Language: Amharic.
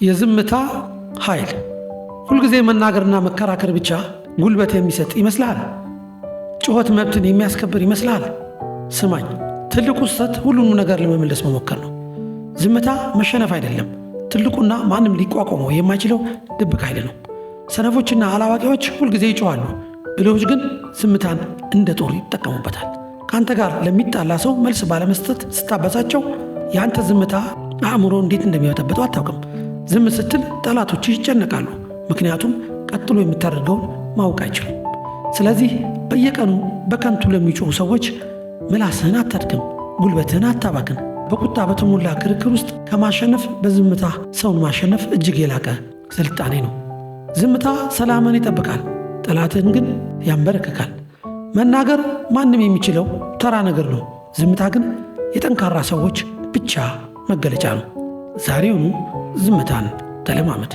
የዝምታ ኃይል። ሁልጊዜ መናገርና መከራከር ብቻ ጉልበት የሚሰጥ ይመስልሃል? ጩኸት መብትን የሚያስከብር ይመስልሃል? ስማኝ፣ ትልቁ ስህተት ሁሉንም ነገር ለመመለስ መሞከር ነው። ዝምታ መሸነፍ አይደለም፣ ትልቁና ማንም ሊቋቋመው የማይችለው ድብቅ ኃይል ነው። ሰነፎችና አላዋቂዎች ሁልጊዜ ይጮኻሉ፣ ብልሆች ግን ዝምታን እንደ ጦር ይጠቀሙበታል። ከአንተ ጋር ለሚጣላ ሰው መልስ ባለመስጠት ስታበሳቸው የአንተ ዝምታ አእምሮ እንዴት እንደሚበጠብጠው አታውቅም። ዝም ስትል ጠላቶች ይጨነቃሉ፣ ምክንያቱም ቀጥሎ የምታደርገውን ማወቅ አይችሉም። ስለዚህ በየቀኑ በከንቱ ለሚጮኹ ሰዎች ምላስህን አታድክም፣ ጉልበትህን አታባክን። በቁጣ በተሞላ ክርክር ውስጥ ከማሸነፍ በዝምታ ሰውን ማሸነፍ እጅግ የላቀ ስልጣኔ ነው። ዝምታ ሰላምን ይጠብቃል፣ ጠላትህን ግን ያንበረክካል። መናገር ማንም የሚችለው ተራ ነገር ነው። ዝምታ ግን የጠንካራ ሰዎች ብቻ መገለጫ ነው። ዛሬውኑ ዝምታን ተለማመድ።